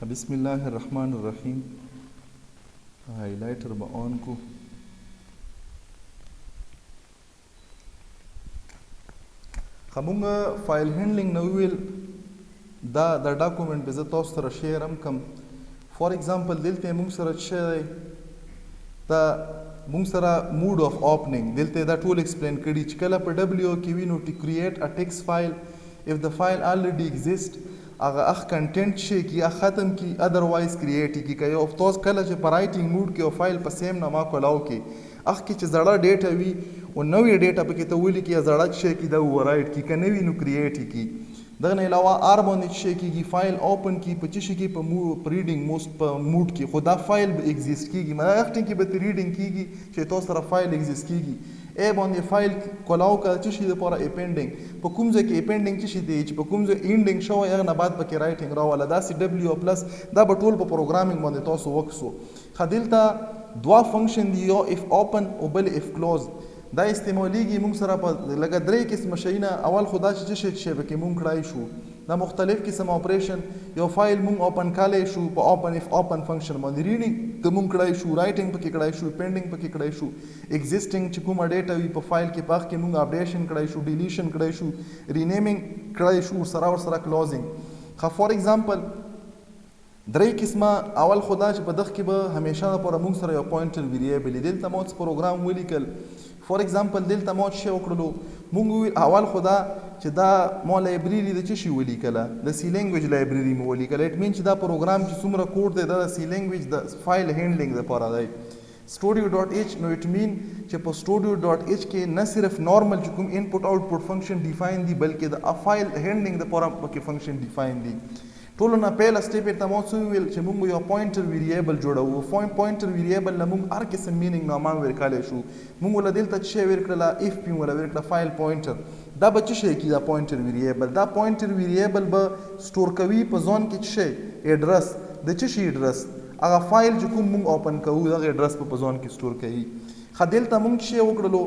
بسم الله الرحمن الرحیم. هایلایټر به آن کو. خمونږ فایل هینډلینګ نو ویل دا د ډاکومنټ به زه تاسو سره شیر هم کم. فار ایگزامپل دلته مونږ سره چې دا مونږ سره موډ اف اوپننګ دلته دا ټول ایکسپلین کړي چې کله په ډبلیو کې وي نو ټو کریټ ا ټیکسټ فایل اف د فایل الریډي ایگزیسټ هغه اخ کنټینټ شي کی یا ختم کی ادروایز کریټ کی کوي او تاسو کله چې په رائټینګ موډ کې او فایل په سیم نامه کولاو کی اخ کی چې زړه ډیټا وي او نوې ډیټا پکې ته ولي کی زړه شي کی دا ورایټ کی کنه وی نو کریټ کی دغه نه علاوه ار باندې شي کیږي فایل اوپن کی په چی کی په ریډینګ موست په موډ کې خدا فایل به ایگزیست کیږي ما وخت کې به ریډینګ کیږي چې تاسو سره فایل ایگزیست کیږي ای باندې فایل کولاو کا چې شي د پوره اپینډینګ په کوم ځای کې اپینډینګ چې شي دی چې په کوم ځای اینډینګ شو هغه نه بعد پکې رائټینګ راواله دا سی ډبلیو پلس دا په ټول په پروګرامینګ باندې تاسو وکسو خدلته دوا فنکشن دی یو اف اوپن او بل اف کلوز دا استعمالیږي موږ سره په لګه درې قسم شیونه اول خدا چې شي پکې موږ کړای شو دا مختلف قسم اپریشن یو فایل موږ اوپن کالای شو په اوپن اف اوپن فنکشن باندې ریډینګ ته موږ کړای شو رائټینګ پکې کړای شو پینډینګ پکې کړای شو ایگزیسټینګ چې کومه ډیټا وي په فایل کې پخ کې موږ اپډیشن کړای شو ډیلیشن کړای شو رینیمینګ کړای شو سره کلوزینګ خو فار ایگزامپل درې قسمه اول خدا چې په دغه کې به همیشه لپاره موږ سره یو پوینټر ویریبل دلته مو پروګرام ولیکل فار ایگزامپل دلته مو شی وکړلو موږ اول خدا چې دا مو لایبرری د چی ولیکله د سی لینګویج لایبرری مو ولیکله اټ مین چې دا پروګرام چې څومره کوډ دی دا سی لینګویج د فایل هینډلینګ لپاره دی studio.h نو اټ مین چې په studio.h کې نه صرف نارمل چې کوم انپوټ اوټپوټ فنکشن ډیفاین دی بلکې د فایل هینډلینګ لپاره پکې فنکشن ډیفاین دی ټولو نه پیله سټیپ ته مو څه ویل چې موږ یو پوینټر ویریبل جوړو پوینټر ویریبل نه موږ هر قسم مینینګ نامه ورکړلی شو موږ ول دلته چې ورکړله اف پی ول ورکړه فایل پوینټر دا به څه شي کی دا پوینټر ویریبل دا پوینټر ویریبل به سٹور کوي په ځون کې څه شي ایډرس د څه شي ایډرس هغه فایل چې کوم موږ اوپن کوو دا ایډرس په ځون کې سٹور کوي خدلته موږ څه وکړلو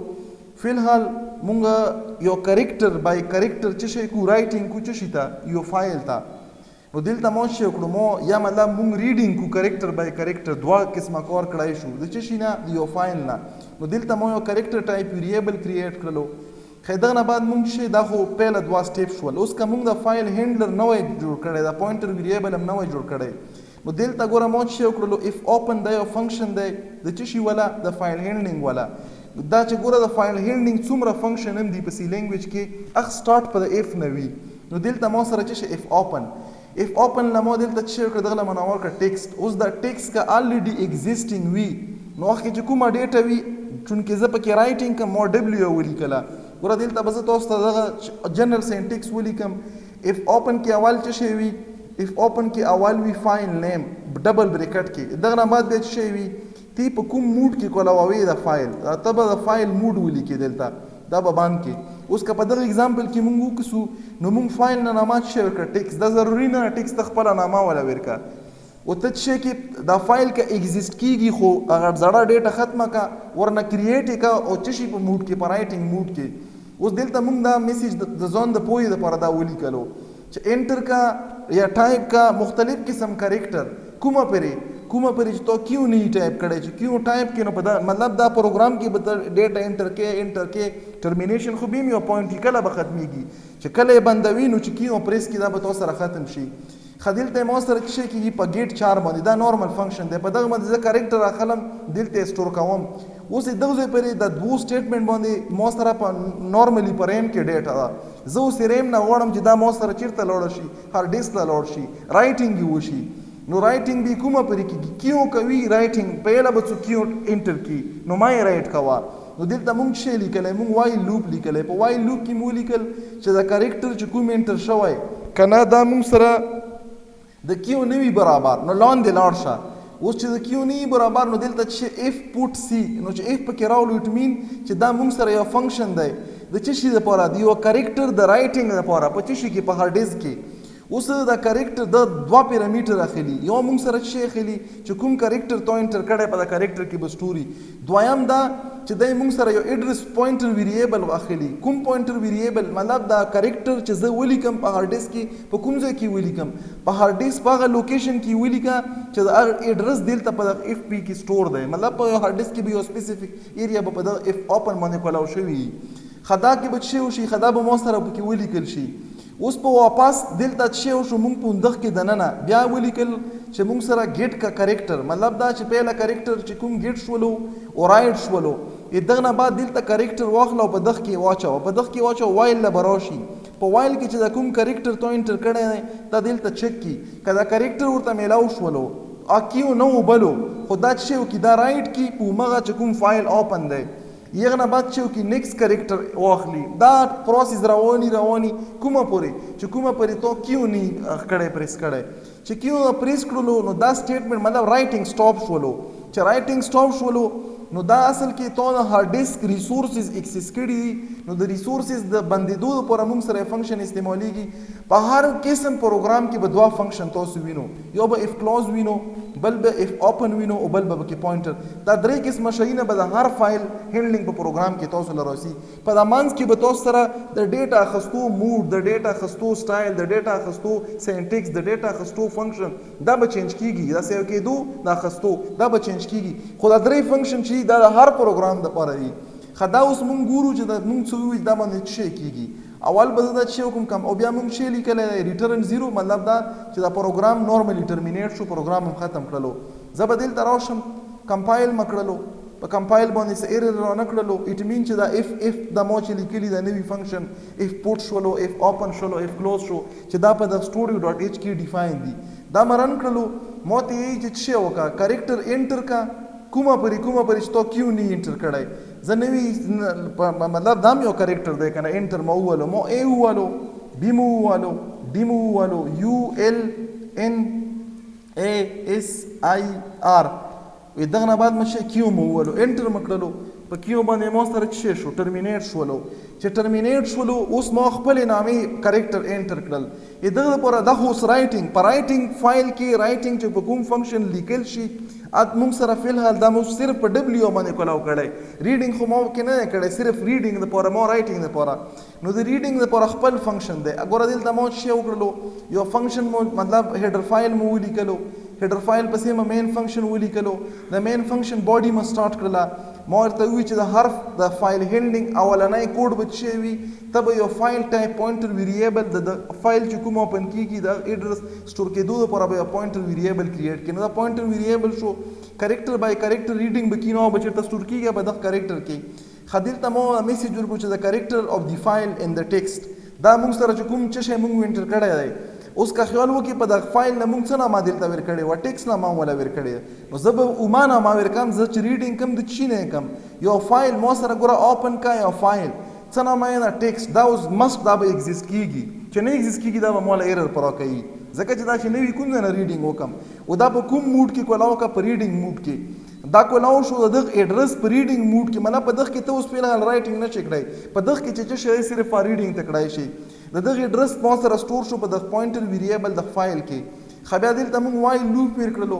فلحال موږ یو کریکټر بای کریکټر څه شي کو رائټینګ کو څه شي تا یو فایل تا نو دلته مو شي وکړو مو یا مطلب مونږ ریډینګ کو کریکټر بای کریکټر دوا قسمه کار کړای شو د چی شي نه یو فایل نه نو دلته مو یو کریکټر ټایپ ویریبل کریټ کړلو خیدغه نه بعد مونږ شي دا خو پهله دوا سټیپ شول اوس که مونږ د فایل هینډلر نوې جوړ کړی دا پوینټر ویریبل هم نوې جوړ کړی نو دلته ګوره مو شي وکړلو اف اوپن دا یو فنکشن دی د چی شي ولا د فایل هینډلینګ ولا دا چې ګوره د فایل هینډلینګ څومره فنکشن هم دی په سی لینګویج کې اخ سٹارټ په اف نه وي نو دلته مو سره چې اف اوپن if open لمو دلته چې کړه دغه منور کا ټیکست اوس دا ټیکست کا الریډي ایگزیسټینګ وی نو هغه چې کومه ډیټا وی چونکه زه پکې رائټینګ کوم مو ډبلیو ولیکله ګوره دلته به زه تاسو ته دغه جنرال سینټیکس ولیکم if open کې اول څه شی وی if open کې اول وی فایل نیم ډبل بریکټ کې دغه نه بعد به څه شی وی تی په کوم موډ کې کولاوي دا فایل تبه دا فایل موډ ولیکې دلته دا به باندې کې اوس که په دغه اگزامپل کې مونږ وکړو نو مونږ فایل نه نامه چې ورکړه ټیکس دا ضروري نه ټیکس ته خپله نامه ولا ورکړه او ته چې کې دا فایل که ایگزیست کیږي خو هغه زړه ډیټا ختمه کا ورنه کریټ کا او چې شي په موډ کې په رائټینګ موډ کې اوس دلته مونږ دا میسیج د ځان د پوهې لپاره دا ولیکلو چې انټر کا یا ټایپ کا مختلف قسم کریکټر کومه پرې چې تو کیوں نہیں ټایپ کړی چې کیوں ټایپ کې نو په دا مطلب دا پروګرام کې به ډیټا انټر کې ټرمینیشن خو بیم یو پوینټ کله به ختمیږي چې کله بندوي نو چې کیوں پریس کې دا به تاسو سره ختم شي خدلته مو سره چې کېږي په گیټ 4 باندې دا نورمال فنکشن دی په دغه باندې زه کریکټر اخلم دلته سٹور کوم اوس دغه ځای پرې د دوه سټیټمنټ باندې مو سره په نورمالي پر ریم کې ډیټا ده زه اوس ریم نه غواړم چې دا مو سره چیرته لوړ شي هر ډیسک ته لوړ شي رائټینګ وشي نو رائټینګ به کومه پرې کېږي کیوں کوي رائټینګ پهله به څو کیوں انټر کی نو ما یې رائټ کوا نو دلته مونږ شی لیکلی مونږ وایل لوپ لیکلی په وایل لوپ کې مو لیکل چې دا کریکټر چې کوم انټر شوی کنه دا مونږ سره د کیوں نه وي برابر نو لاندې لاړ شه اوس چې د کیوں نه وي برابر نو دلته چې اف پوټ سی نو چې اف پکې راولو اټ مین چې دا مونږ سره یو فنکشن دی د څه شي لپاره دی یو کریکټر د رائټینګ لپاره په څه شي کې په هارډ ډیسک کې اوس دا کریکټر د دوه پیرامیټر اخلي. یو موږ سره چې اخلي چې کوم کریکټر تو انټر کړی په دا کریکټر کې به سټوري. دویم دا چې دای موږ سره یو ایډرس پوینټر ویریبل اخلي. کوم پوینټر ویریبل مطلب دا کریکټر چې زه ولیکم په هارد ډیسک کې په کوم ځای کې ولیکم په هارد ډیسک په هغه لوکیشن کې ولیکا چې دا ایډرس دلته په اف پی کې سٹور دی. مطلب په هارد ډیسک کې به یو سپیسیفیک ایریا په دا اف اوپن باندې کولاو شوی خدا کې به شي شي خدا به مو سره په کې ولیکل شي. اوس په واپس دلته چې شو مونږ په اندخ کې دننه بیا ولیکل چې مونږ سره گیټ کا کریکټر مطلب دا چې پهلا کریکټر چې کوم گیټ شولو او رائټ شولو دغه نه بعد دلته کریکټر واخلو په دغ کې واچو وایل له براشي په وایل کې چې دا کوم کریکټر تو انټر کړی دا دلته چک کی کدا کریکټر ورته میلاو شولو اکیو نو بلو خدا چې کی دا رائټ کی په مغه چې کوم فایل اوپن دی یغه نه بعد چې کی نیکست کریکټر واخلي دا پروسس رواني کومه پوري چې کومه پوري تو کیو نی کړه پریس کړه چې کیو پریس کړلو نو دا سټیټمنټ مطلب رائټینګ سټاپ شولو چې رائټینګ سټاپ شولو نو دا اصل کې تو د هارد ډیسک ریسورسز ایکسس کړي نو د ریسورسز د بندیدو لپاره موږ سره فنکشن استعماليږي په هر قسم پروګرام کې به دوه فنکشن تاسو وینو یو به اف کلوز وینو بل به اف اوپن وینو او بل به کې پوینټر دا درې قسمه شیونه به د هر فایل هینډلینګ په پروګرام کې تاسو لراسي په د مانس کې به تاسو سره د ډیټا خستو موډ د ډیټا خستو سټایل د ډیټا خستو سینټیکس د ډیټا خستو فنکشن دا به چینج کیږي دا سیو کېدو دا خستو دا به چینج کیږي خو دا درې فنکشن چې دا هر پروګرام د پاره وي خدا اوس مونږ ګورو چې دا مونږ څه وي دا باندې شي کیږي اول به دا چې کوم کم او بیا مونږ شي لیکل ریټرن زیرو مطلب دا چې دا پروګرام نورمالي ټرمینیټ شو پروګرام هم ختم کړلو زبدل تراشم کمپایل مکړلو په کمپایل باندې څه ایرر را نکړلو اټ مین چې دا اف د مو چې لیکلي دا نوی فنکشن اف پوټ شولو اف اوپن شولو اف کلوز شو چې دا په د سټوډیو ډاٹ ایچ کې ډیفاین دي دا مرن کړلو مو ته چې څه وکا کریکټر انټر کا کومه پرې چې تو کیو نی انټر کړای زنوی مطلب دام یو کریکټر دی کنه انټر مو ولو مو ای ولو بی مو ولو ډی مو ولو یو ال ان ا اس آی آر دغه نه بعد مشه کیو مو ولو انټر مکړلو په کیو باندې مو سره چې شو ټرمینیټ شولو چې ټرمینیټ شولو اوس مو خپل نامي کریکټر انټر کړل دغه لپاره د هوس رائټینګ پر رائټینګ فایل کې رائټینګ چې په کوم فنکشن لیکل شي ات موږ سره فی الحال دا موږ صرف په ډبلیو باندې کولاو کړی ریډینګ خو مو کې نه کړی صرف ریډینګ د لپاره مو رائټینګ د لپاره نو د ریډینګ د لپاره خپل فنکشن دی اګوره دلته مو شی وکړلو یو فنکشن مو مطلب هیډر فایل مو ولیکلو هیډر فایل پسې مو مین فنکشن ولیکلو د مین فنکشن باډي مو سٹارټ کړله مو ورته وی چې د حرف د فایل هینډلینګ اولنۍ کوډ به شي وي تب یو فایل ټایپ پوینټر ویریبل د فایل چې کوم اوپن کیږي د ایډرس سٹور کېدو لپاره به پوینټر ویریبل کریټ کړي نو دا پوینټر ویریبل شو کریکټر بای کریکټر ریډینګ به کینو به چیرته سٹور کیږي به د کریکټر کې خدل ته مو میسج ورکو چې د کریکټر اف دی فایل ان د ټیکسټ دا موږ سره چې کوم چې شی موږ انټر کړی دی اوس که خیال وکړي په د فایل نه موږ څه نامه دلته ورکړی و ټیکس نامه ولا ورکړی نو زه به اوما نامه ورکم زه چې ریډینګ کم د چی نه کم یو فایل مو سره ګوره اوپن کا یو فایل څه نامه یې نه ټیکس دا اوس مست دا به ایگزیست کیږي چې نه ایگزیست کیږي دا به مولا ایرر پر کوي ځکه چې دا چې نوی کوم نه ریډینګ وکم او دا په کوم موډ کې کولاو کا په ریډینګ موډ کې دا کولاو شو د ایډرس په ریډینګ موډ کې مله په دغه کې ته اوس په الحال رائټینګ نه چکړای په دغه کې چې شی صرف ریډینګ تکړای شي د دغه ایډرس په سره سٹور شو په د پوینټر ویریبل د فایل کې خبیا دلته موږ وایل لوپ پیر کړلو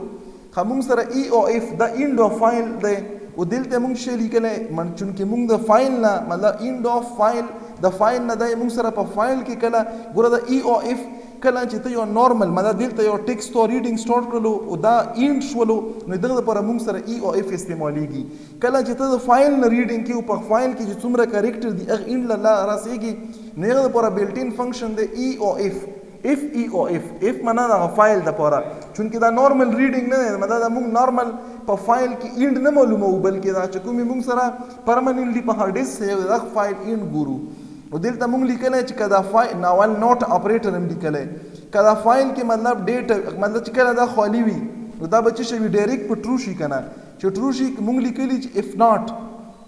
خمون سره ای او اف د اینډ اف فایل دی او دلته موږ شی لیکلې من چونکه موږ د فایل نه مطلب اینډ اف فایل د فایل نه دی موږ سره په فایل کې کله ګوره د ای او اف کله چې ته یو نورمال مطلب دلته یو ټیکسټ او ریډینګ سٹارټ کړلو او دا اینډ شولو نو دغه لپاره موږ سره ای او اف استعماليږي کله چې ته د فایل نه ریډینګ کې او په فایل کې چې څومره کریکټر دی هغه اینډ لا راسيږي نو دغه لپاره بلټ ان فنکشن دی ای او اف ای او اف معنا دا فایل د لپاره چونکه دا نورمال ریډینګ نه مطلب دا موږ نورمال په فایل کې اینډ نه معلومو بلکې دا چې کومې موږ سره پرمننټلی په هارد ډیسک سیو دا فایل اینډ ګورو او دلته موږ لیکل چې کدا فایل ناول نوٹ اپریټر هم لیکل کدا فایل کې مطلب ډیټا مطلب چې کله دا خالی وي نو دا بچی شي ډایرکټ په ټرو شي کنه چې ټرو شي موږ لیکلی چې اف ناٹ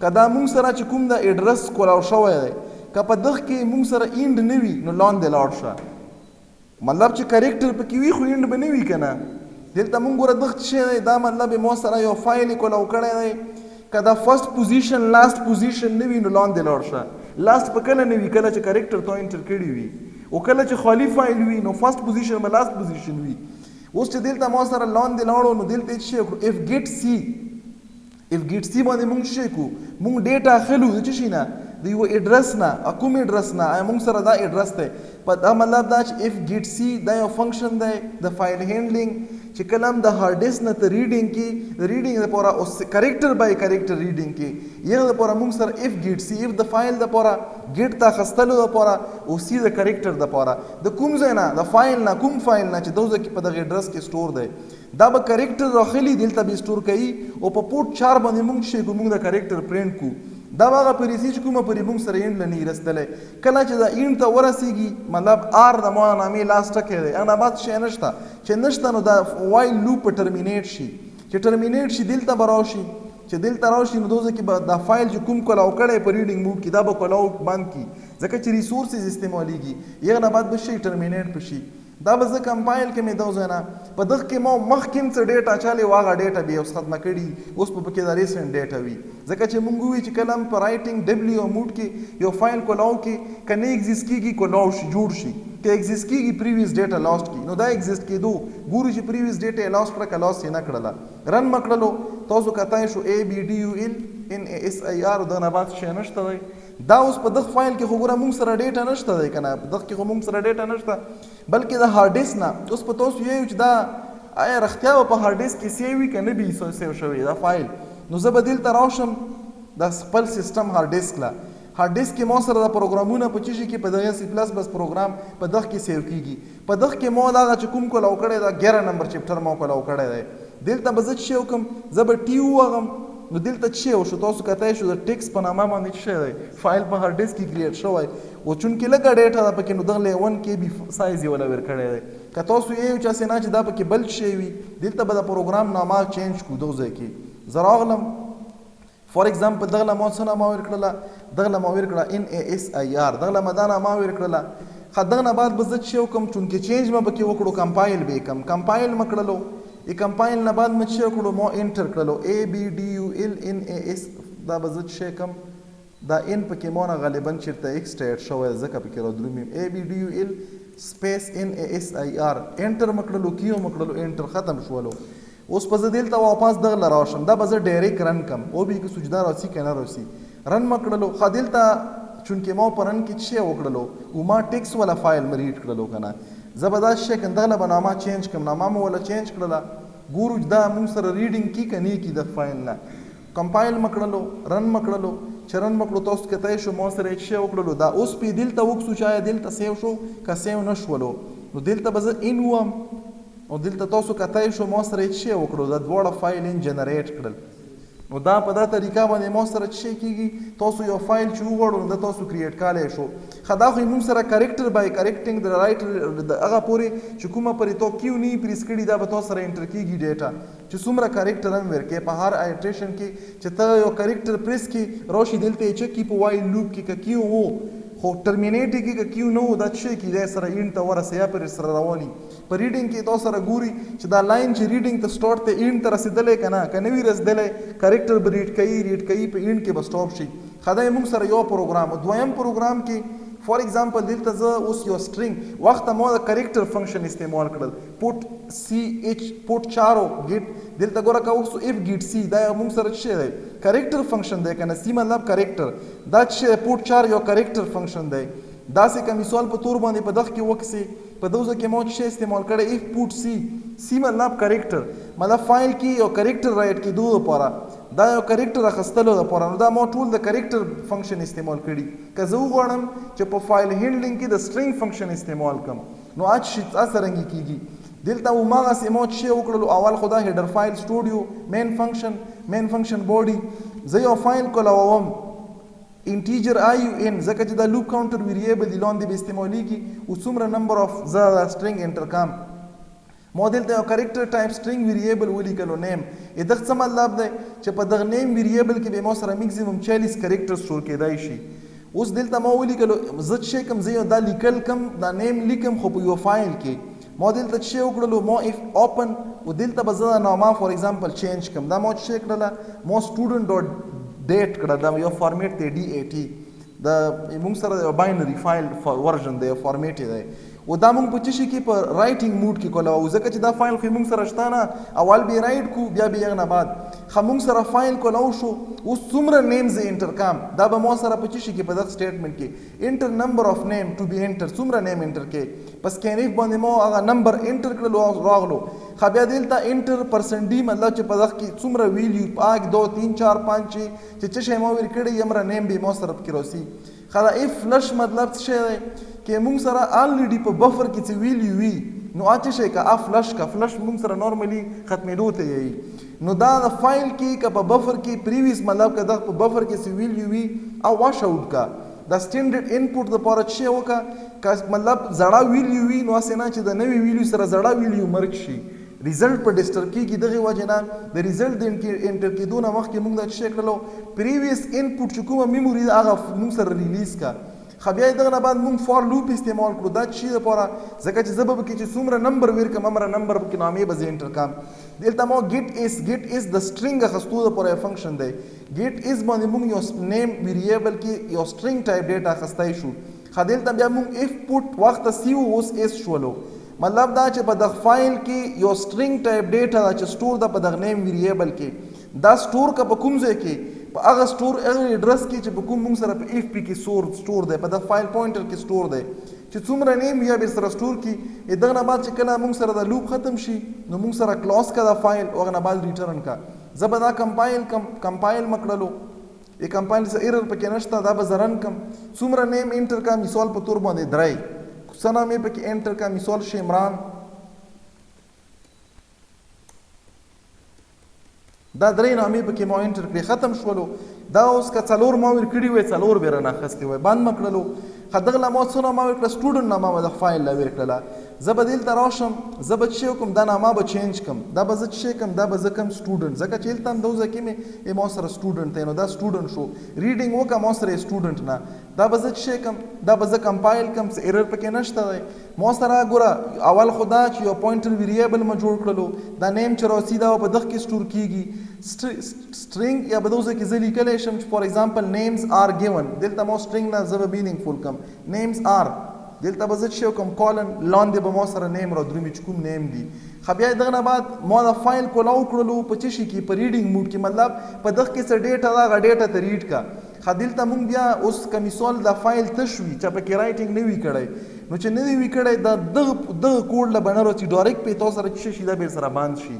کدا موږ سره چې کوم د ایډرس کولاو شوی دی که په دغه کې موږ سره اینډ نه وي نو لاندې لاړ شه مطلب چې کریکټر پکې وي خو اینډ به نه وي کنه دلته موږ ګوره دغه شی دا مطلب مو سره یو فایل کولاو کړی دی کدا فرست پوزیشن لاست پوزیشن نه وي نو لاندې لاړ شه لاست په کله نه وي کله چې کریکټر تو انټر کړی وي او کله چې خالی فایل وي نو فرست پوزیشن به لاست پوزیشن وي. اوس چې دلته ما سره لاندې لاړو نو دلته څه وکړو اف ګیټ سی باندې موږ څه کوو موږ ډیټا اخلو د څه شي نه د یو اډرس نه کوم اډرس نه موږ سره دا اډرس دی په دا مطلب دا چې اف ګیټ سی دا یو فنکشن دی د فایل هینډلینګ چې کلم د هارد ډیسک نه ته ریډینګ کی د ریډینګ لپاره اوس کریکټر بای کریکټر ریډینګ کی یغه لپاره موږ سره اف ګیټ سی اف د فایل لپاره ګیټ تا خستلو لپاره او سی د کریکټر لپاره د کوم ځای نه د فایل نه کوم فایل نه چې دوزه کې په دغه اډرس کې سٹور دی دا به کریکټر راخلی دلته به سٹور کوي او په پورت 4 باندې موږ شي کوم د کریکټر پرینټ کو دا هغه پریسی چې کومه پرې موږ سره اینډ لنی رسدلې کله چې دا اینډ ته ورسیږي مطلب آر د مو نامې لاست کې دی انا بعد شي نشته چې نشته نو دا وایل لوپ ټرمینیټ شي چې ټرمینیټ شي دلته براشي چې دلته راشي نو دوزه کې دا فایل چې کوم کولاو کړي په ریډینګ موډ کې دا به کولاو بند کی ځکه چې ریسورسز استعماليږي یغه نه بعد به شي ټرمینیټ پشي دا به زه کمپایل کې مې دوزه نه په دغه کې مو مخکې څه ډیټا چالي واغه ډیټا به اوس ختمه کړي اوس په کې دا ریسنت ډیټا وي ځکه چې مونږ وی چې کلم په رائټینګ دبلیو موډ کې یو فایل کولاو کې کنه ایگزیست کیږي کولاو شي جوړ شي کې ایگزیست کیږي پریویس ډیټا لاست کی نو دا ایگزیست کېدو ګورو چې پریویس ډیټا لاست کړه کلاس نه کړله رن مکړلو تاسو کتای شو ای بی ډی یو ال ان اس ای آر د نه بعد شي نشته دی دا اوس په دغه فایل کې خو ګوره موږ سره ډیټا نشته دی کنه په دغه کې خو موږ سره ډیټا نشته بلکې د هارد ډیسک نه اوس په تاسو یو چې دا آیا رښتیا په هارد ډیسک کې سیوي کنه به سیو شوی دا فایل نو زه بدیل ته راشم د خپل سیستم هارد ډیسک لا هارد ډیسک کې مو سره د پروګرامونه په چیزي کې په دغه سی پلس بس پروګرام په دغه کې سیو کیږي په دغه کې مو دا چې کوم کولاو کړی دا 11 نمبر چپټر مو کولاو کړی دی دلته بزت شو کوم زبر ټي وغم نو دلته چې شو تاسو کتای شو د ټیکس په نامه باندې څه دی فایل په هارد ډیسک کې کریټ شوی او چون کې لګا ډیټا دا پکې نو دغه 1 KB سایز یې ولا ور کړی دی که تاسو یې چې سینا چې دا پکې بل شي وي دلته به د پروګرام نامه چینج کو دوزه کې زراغلم فور ایگزامپل دغه مو څه نامه ور کړله دغه مو ور کړه ان ای اس ای آر دغه مدانه ما ور کړله خدغه نه بعد بزت شو کوم چون کې چینج ما پکې وکړو کمپایل به کمپایل مکړلو ای کمپایل نه بعد مچ کړو مو انټر کړلو ای بی ډی یو ال ان ای اس دا بزت شي کم دا ان پکې مو نه غالبا چیرته ایکسټریټ شوی ځکه پکې را درومیم ای بی ډی یو ال سپیس ان ای اس ای آر انټر مکړلو کیو مکړلو انټر ختم شولو اوس په دل ته واپس دغه لراشم دا بزه ډایرک رن کم او به کې سجدا راسي کنه راسي رن مکړلو خدل ته چونکې مو پرن کې شی وکړلو او ما ټیکس ولا فایل مریټ کړلو کنه زبردست شي کنده بنامه چینج کوم نامه مو ولا چینج کړله ګورو دا موږ سره ریډینګ کی کني کی د فایل نه کمپایل مکړلو رن مکړلو چرن مکړو تاسو کتای شو مو سره شی وکړلو دا اوس په دل ته وکسو چا دل ته سیو شو که سیو نشولو نو دل ته بز ان وم او دل ته تاسو کتای شو مو سره شی وکړو دا دوړه فایل ان جنریټ کړل نو دا په دا طریقه باندې مو سره شي کیږي تاسو یو فایل چې وګورئ دا تاسو کریټ کالای شو خدا خو موږ سره کریکټر بای کریکټینګ د رائټر د هغه پوری چې کومه پرې تو کیو نه پریس کړي دا به تاسو سره انټر کیږي ډیټا چې څومره کریکټر هم ورکې په هر ایټریشن کې چې ته یو کریکټر پریس کې روشي دلته چې کی په وایل لوپ کې کیو وو خو ټرمینیټ کې کیو نو دا چې کی د سره ان ته ورسیا پر سره رواني په ریډینګ کې تاسو سره ګوري چې دا لاین چې ریډینګ ته سٹارټ ته ان ته رسیدلې کنه کنه وی رسیدلې کریکټر به ریډ کوي په ان کې به سٹاپ شي خدای موږ سره یو پروګرام دویم پروګرام کې فور ایگزامپل دلته زه اوس یو سټرینګ وخت مو د کریکټر فنکشن استعمال کړل پوت سی ایچ پوت چارو گیټ دلته ګوره کا اوس اف گیټ سی دا موږ سره څه دی کریکټر فنکشن دی کنه سی مطلب کریکټر دا چې پوت چار یو کریکټر فنکشن دی دا سه کوم مثال په تور باندې په دغه کې وکسي په دوزه کې مو چې استعمال کړي اف پوت سی مطلب کریکټر مطلب فایل کې یو کریکټر رائټ کې دوه لپاره دا یو کریکټر اخستلو لپاره نو دا مو ټول د کریکټر فنکشن استعمال کړي که زه وغواړم چې په فایل هینډلینګ کې د سټرینګ فنکشن استعمال کم نو اج شي اثرنګ کیږي دلته و ما سمو چې وکړلو اول خدا هیډر فایل سټوډیو مین فنکشن بودی زه یو فایل کولاوم انټیجر آی یو ان ځکه چې دا لوپ کاونټر ویریبل دی لاندې به استعمالیږي او څومره نمبر اف ز سټرینګ انټر کام مودل ته کریکټر ټایپ سټرینګ ویریبل ولیکلو نیم دغه څه مطلب دی چې په دغه نیم ویریبل کې به مو سره میکسیمم 40 کریکټر سٹور کېدای شي اوس دلته مو ولیکلو زه چې کوم زه دا لیکل کم دا نیم لیکم خو په یو فایل کې مودل ته چې وکړلو مو اف اوپن او دلته به زه نامه فور ایگزامپل چینج کم دا مو چې کړل مو سټوډنټ ډاټ ډیټ کړه دا یو فارمیټ ته ډی ای ټی موږ سره باینري فایل ورژن دی فارمیټ دی و دا موږ په څه شي کې په رایټینګ موډ کې کوله او ځکه چې دا فایل خو موږ سره شته نه اول به رایټ کو بیا به یې نه بعد خو موږ سره فایل کوله شو اوس څومره نیمز انټر کام دا به مو سره په څه شي کې په دغه سټیټمنټ کې انټر نمبر اف نیم ټو بی انټر څومره نیم انټر کې پس کینیف باندې مو هغه نمبر انټر کړلو راغلو خو بیا دلته انټر پرسنټ ډي مطلب چې په دغه کې څومره ویلیو 1 2 3 4 5 چې څه شی مو ور کړی یمره نیم به مو سره کې روسي خلا اف فلش مطلب څه شی کې موږ سره الریډي په بفر کې څه ویلیو وي نو اته شي کا فلش موږ سره نورمالي ختمېدو ته یي نو دا د فایل کې کا په بفر کې پریویس مطلب کا د په بفر کې څه ویلیو وي او واش اوټ کا د سټینډرډ انپوټ د پاره شي وکا مطلب زړه ویلیو وي نو اسنه چې د نوې ویلیو سره زړه ویلیو مرګ شي ریزلټ په ډسټرب کېږي دغه وجه نه د ریزلټ د انټر کېدو نه مخکې موږ دا چک کړلو پریویس انپوټ چې کومه میموري هغه موږ سره ریلیز کا خو بیا دغه نه بعد موږ فور لوپ استعمال کړو دا شي لپاره ځکه چې زه به کې چې څومره نمبر ورکم امره نمبر کې نامې به زه انټر کړم دلته مو get is د سټرینګ اخستو لپاره فنکشن دی get is باندې موږ یو نیم ویریبل کې یو سټرینګ ټایپ ډیټا اخستای شو خو دلته بیا موږ اف پوټ وخت سی اوس اس شولو مطلب دا چې په دغه فایل کې یو سټرینګ ټایپ ډیټا دا چې سٹور ده په دغه نیم ویریبل کې دا سٹور کا په کوم ځای کې په هغه سٹور هغه اډرس کې چې په کوم موږ سره په اف پی کې سٹور ده په دغه فایل پوینټر کې سٹور ده چې څومره نیم یا به سره سٹور کې دغه نه بعد چې کله موږ سره د لوپ ختم شي نو موږ سره کلوز کا د فایل او هغه نه بعد ریټرن کا زبدا کمپایل مکړلو ای کمپایل سره ایرر پکې نشته دا به زرن کم څومره نیم انټر کا مثال په تور باندې درای سنا مې پکې انټر کا مثال شمران دا درې نامې پکې مو انټر کړې ختم شولو دا اوس که څلور ما ور کړی وای څلور به رانه خستې وای باندې مکړلو خدغه لا مو څونه ما ور کړ سټوډنټ نامه د فایل لا ور کړله زبدل تراشم زبد شي کوم دا نامه به چینج کم دا به زه شي کم دا به زه کم سټوډنټ زکه چې تم دوزه کې مې مو سره سټوډنټ ته نو دا سټوډنټ شو ریډینګ وکم مو سره سټوډنټ نه دا به زه شي کم دا به زه کمپایل کم ایرر پکې نشته دی مو سره ګوره اول خدا چې یو پوینټر ویریبل ما جوړ کړلو دا نیم چې راځي دا په دغه کې سٹور کیږي string یا بدوزه کې زه لیکلی شم چې فور ایگزامپل names are given دلته مو string نه زه به meaningful کم names are دلته به زه چې کوم کالن لاندې به مو سره نیم را درومي چې کوم نیم دی خو بیا دغه نه بعد ما دا فایل کولاو کړلو په څه شي کې په ریډینګ موډ کې مطلب په دغه کې څه ډیټا دا غ ډیټا ته ریډ کا خو دلته مونږ بیا اوس که مثال دا فایل تشوي چې پکې رایټینګ نه وي کړی نو چې نه وي کړی دا دغه کوډ له بنه راځي ډایرکټ په تاسو سره څه شي دا به سره باندې شي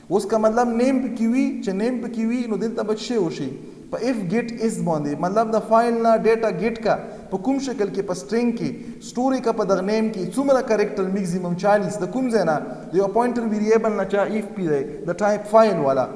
اوس که مطلب نیم پکې وي چې نیم پکې وي نو دلته به څه وشي په اف گیټ اس باندې مطلب د فایل نه ډیټا گیټ کا په کوم شکل کې په سټرینګ کې سټوري کا په دغه نیم کې څومره کریکټر میکسیمم 40 د کوم ځای نه د یو پوینټر ویریبل نه چا اف پی دی د ټایپ فایل والا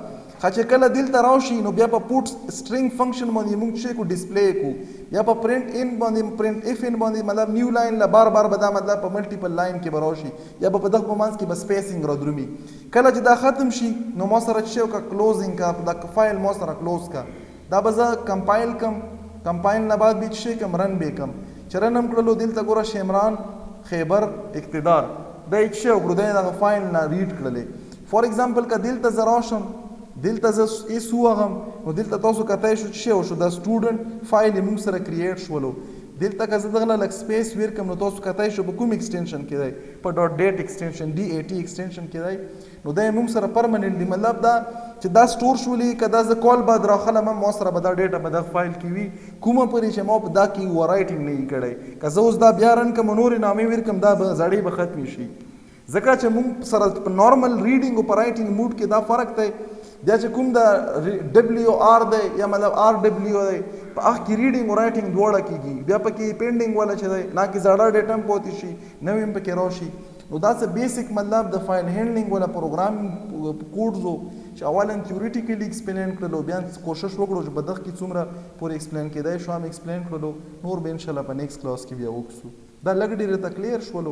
چې کله دلته راشي نو بیا په پوټ سټرینګ فنکشن باندې موږ څه کو ډسپلی کو یا په پرنٹ ان باندې پرنٹ اف ان باندې مطلب نیو لاین لا بار بار بدا مطلب په ملټیپل لاین کې براشي یا په دغه مانس کې بس سپیسینګ را درومي کله چې دا ختم شي نو ما سره څه کا کلوزینګ کا په دغه فایل ما سره کلوز کا دا به زه کمپایل کمپایل نه بعد به څه کم رن به کم چرنم کړلو دلته ګوره شمران خیبر اقتدار دا څه وګړو دا فایل نه ریډ کړلې فور ایگزامپل کا دلته زراشم دلته زه ایس وغم نو دلته تاسو کتای شو چې شو دا سټوډنټ فایل موږ سره کریټ شولو دلته که زه دغه لک سپیس ورکم نو تاسو کتای شو په کوم ایکسټنشن کې دی په ډاټ ډیټ ایکسټنشن डी ای ټي ایکسټنشن کې دی نو دا موږ سره پرمننټلی مطلب دا چې دا سٹور شولې کدا ز کال بعد راخله ما سره به دا ډیټا په دغه فایل کې وي کومه پرې چې ما په دا کې و رائټینګ نه کړی که زه اوس دا بیا رن کوم نور نامې ورکم دا به زړې به ختم شي ځکه چې موږ سره په نارمل ریډینګ او په رائټینګ موډ کې دا فرق دی بیا چې کوم دا ډبلیو آر دی یا مطلب آر ډبلیو دی په هغه کې ریډینګ او رائټینګ دواړه کېږي بیا پکې پینډینګ والا چې دی نه کې زړه ډیټا هم پاتې شي نوې هم پکې راشي نو دا څه بیسیک مطلب د فایل هینډلینګ والا پروګرامینګ کوډز وو چې اولا تیوریټیکلی ایکسپلین کړلو بیا کوشش وکړو چې په دغه کې څومره پورې ایکسپلین کېدای شو هم ایکسپلین کړلو نور به انشاءالله په نیکسټ کلاس کې بیا وکړو دا لږ ډېر ته کلیر شولو